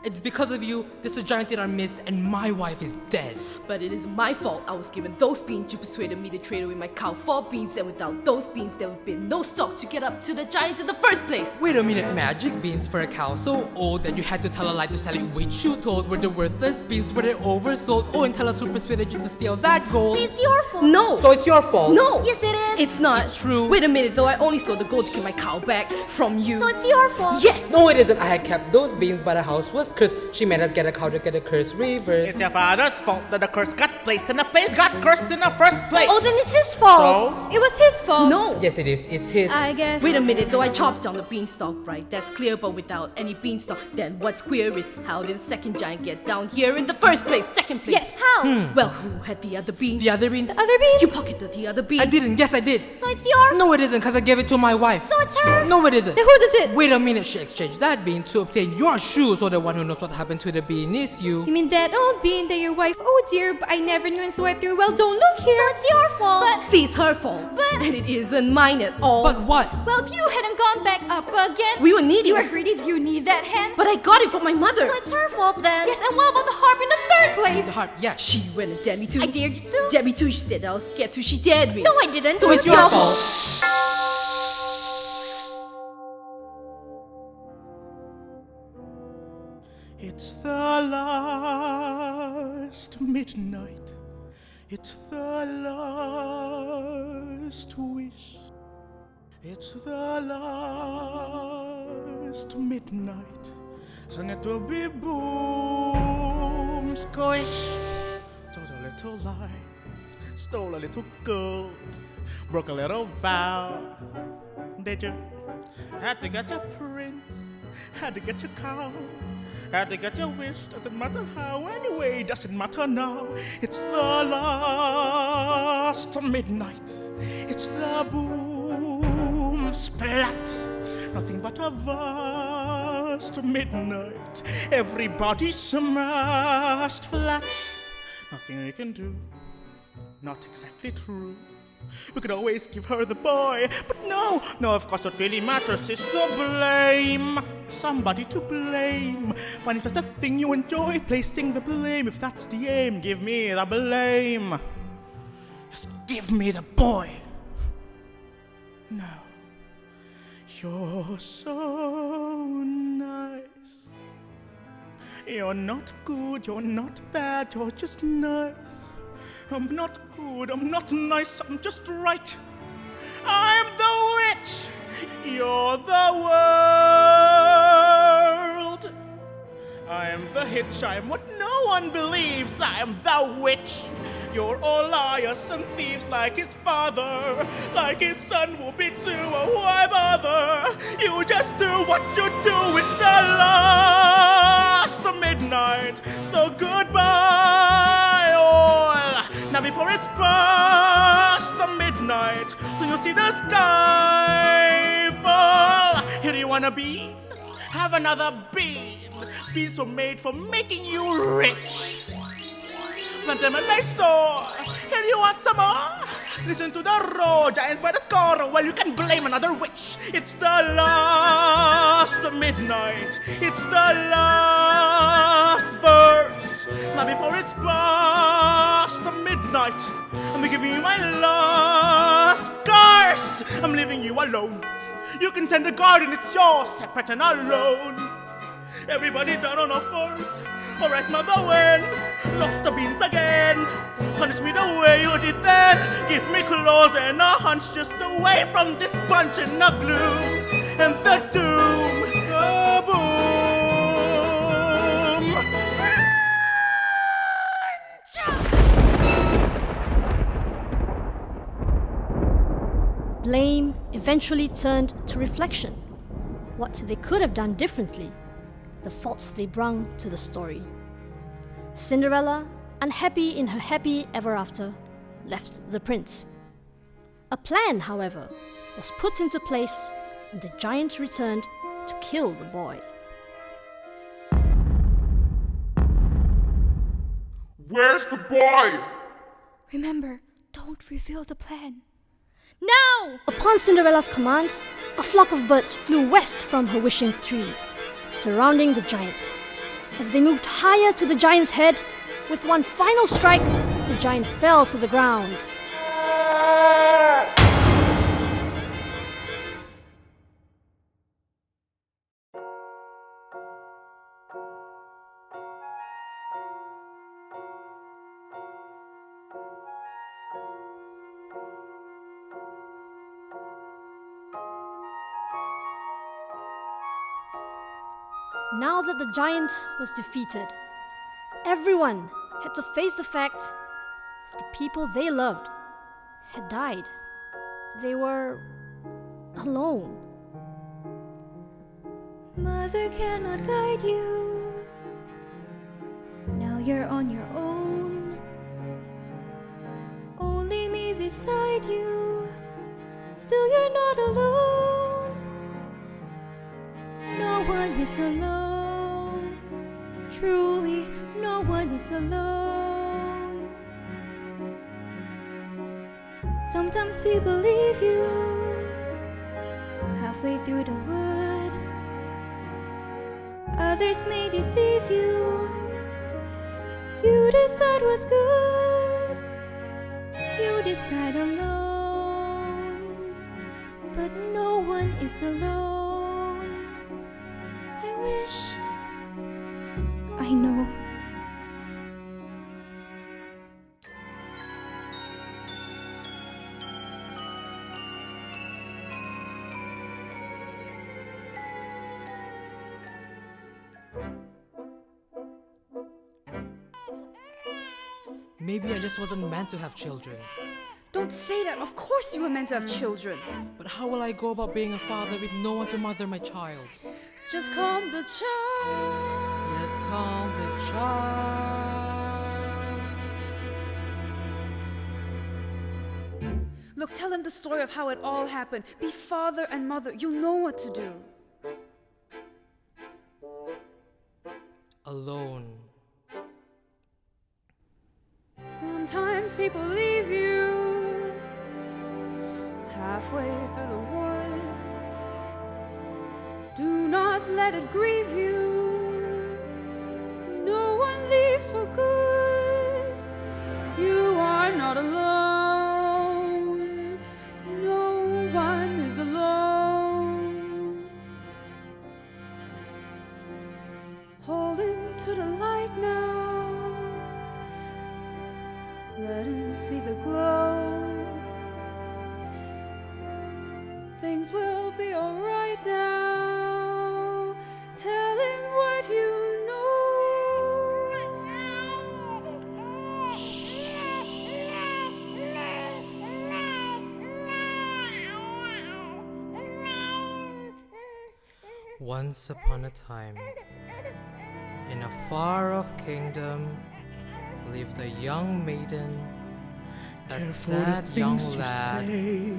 It's because of you, there's a giant in our midst, and my wife is dead. But it is my fault I was given those beans. You persuaded me to trade away my cow for beans, and without those beans, there would have been no stock to get up to the giant in the first place. Wait a minute, magic beans for a cow so old that you had to tell a lie to sell it, which you told were the worthless beans, were they oversold? Oh, and tell us who persuaded you to steal that gold. See, it's your fault. No. So it's your fault. No. Yes, it is. It's not. It's true. Wait a minute, though. I only stole the gold to get my cow back from you. So it's your fault. Yes. No, it isn't. I had kept those beans, but the house was cursed. She made us get a cow to get a curse reversed. It's your father's fault that the curse got placed and the place got cursed in the first place. Oh, then it's his fault. So? It was his fault. No. Yes, it is. It's his. I guess. Wait a minute, though. I chopped down the beanstalk, right? That's clear, but without any beanstalk, then what's queer is how did the second giant get down here in the first place? Second place. Yes, how? Well, who had the other bean? The other bean? The other bean? You pocketed the other bean. I didn't. Yes, I did. So it's yours? No, it isn't, because I gave it to my wife. So it's hers? No, it isn't. Then whose is it? Wait a minute. She exchanged that bean to obtain your shoe, so the one who knows what happened to the bean is you. You mean that old bean that your wife, oh dear, but I never knew and so I threw. Well, don't look here. So it's your fault. But, See, it's her fault. But- And it isn't mine at all. But what? well, if you hadn't gone back up again. We were needy. You were greedy. Do you need that hand? But I got it from my mother. So it's her fault then. Yes, and what about the harp in the third place? The heart, yeah. She went and dared me to. I dared you to. Dared me to. She said I was scared too. She dared me. No, I didn't. So it's your fault. It's the last midnight. It's the last wish. It's the last midnight. Soon it will be boom, squish. Told a little lie, stole a little gold, broke a little vow. Did you? Had to get your prince, had to get your cow. Had to get your wish, doesn't matter how, anyway, doesn't matter now. It's the last midnight. It's the boom splat. Nothing but a vast midnight. Everybody smashed flat. Nothing we can do, not exactly true. We could always give her the boy, but no, of course what really matters is to blame. Somebody to blame. Find if that's the thing you enjoy, placing the blame. If that's the aim, give me the blame. Just give me the boy. No. You're so nice. You're not good, you're not bad, you're just nice. I'm not good, I'm not nice, I'm just right. I'm the witch, you're the world. I am the hitch, I am what no one believes. I am the witch, You're all liars and thieves like his father, like his son will be too. Oh, why bother? You just do what you do. It's the last of midnight. So goodbye, all. Now before it's past the midnight, so you'll see the sky fall. Here you wanna be? Have another bean. Beans were made for making you rich. Plant them a nice store. Here you want some more? Listen to the roar, giants by the score. Well, you can blame another witch. It's the last of midnight. It's the last verse. Now before it's past the midnight, I'm giving you my last curse. I'm leaving you alone. You can tend the garden, it's yours, separate and alone. Everybody down on our fours. Alright, mother, when lost the beans again, punish me the way you did then. Give me claws and a hunch just away from this bunch in the gloom and the doom. Kaboom! Blame eventually turned to reflection. What they could have done differently, the faults they brung to the story. Cinderella, unhappy in her happy ever after, left the prince. A plan, however, was put into place and the giant returned to kill the boy. Where's the boy? Remember, don't reveal the plan. Now! Upon Cinderella's command, a flock of birds flew west from her wishing tree, surrounding the giant. As they moved higher to the giant's head, with one final strike, the giant fell to the ground. Now that the giant was defeated, everyone had to face the fact that the people they loved had died. They were alone. Mother cannot guide you. Now you're on your own. Only me beside you. Still you're not alone. No one is alone. Truly, no one is alone. Sometimes people leave you halfway through the wood. Others may deceive you. You decide what's good. You decide alone. But no one is alone. I wish I know. Maybe I just wasn't meant to have children. Don't say that. Of course you were meant to have children. But how will I go about being a father with no one to mother my child? Just calm the child. Yes, calm the child. Look, tell them the story of how it all happened. Be father and mother. You know what to do. Alone. Sometimes people leave you halfway through the wood. Do not let it grieve you. No one leaves for good. You are not alone. No one is alone. Hold him to the light now. Let him see the glow. Things will be alright now. Tell him what you know. Once upon a time, in a far-off kingdom, lived a young maiden, a Careful the sad young things you lad, say.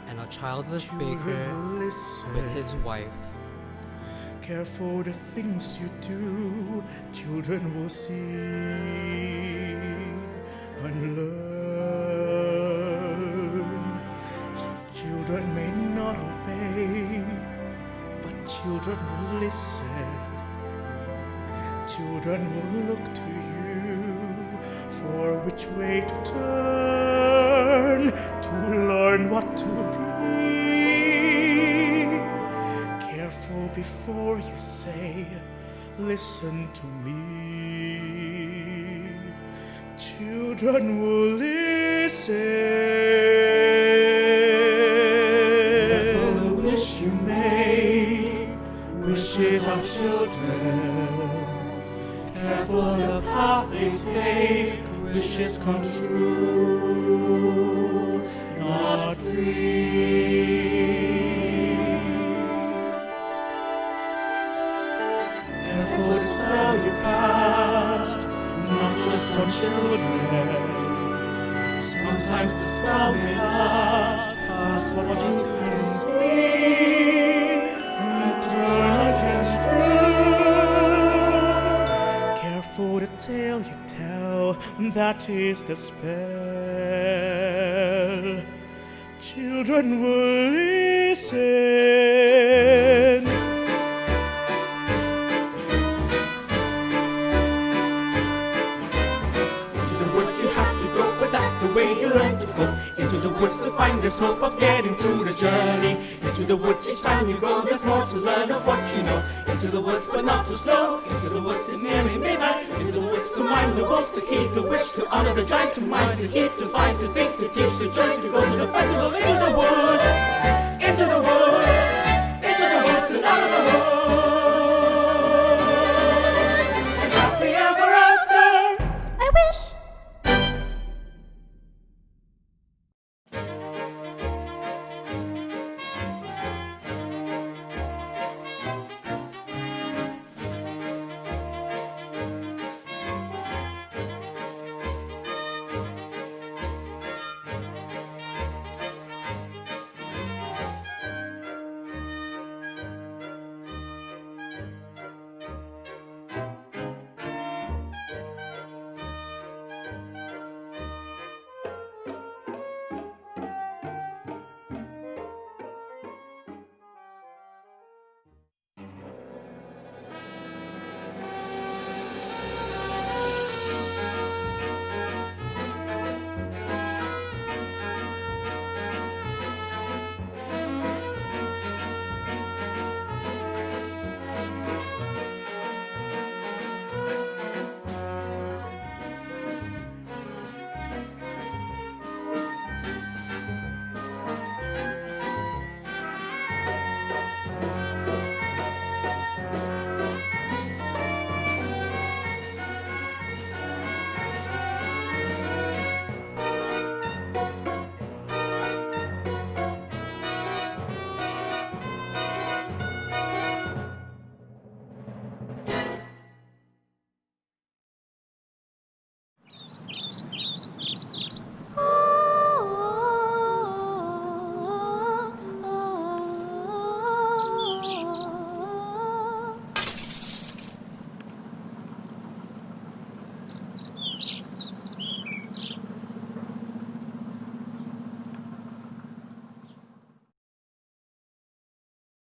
and a childless Children baker will listen. with his wife. Care for the things you do, children will see and learn. Children may not obey, but children will listen. Children will look to you for which way to turn, to learn what to be. Careful before you say, listen to me. Children will listen. Careful the wish you make, wishes of children. Careful the path they take, wishes come true, not free. Careful the spell you cast, not just on children. Sometimes the spell may last past what you can see and turn against truth. Careful the tale you tell, that is the spell. Children will listen. Into the woods you have to go, but that's the way you learn to go. Into the woods to find there's hope of getting through the journey. Into the woods each time you go, there's more to learn of what you know. Into the woods but not too slow. Into the woods it's nearly midnight. Into the woods to mind the wolf, to heed the wish, to honor the giant, to mind, to heed, to find, to think, to teach, to join, to go to the festival. Into the woods, into the woods.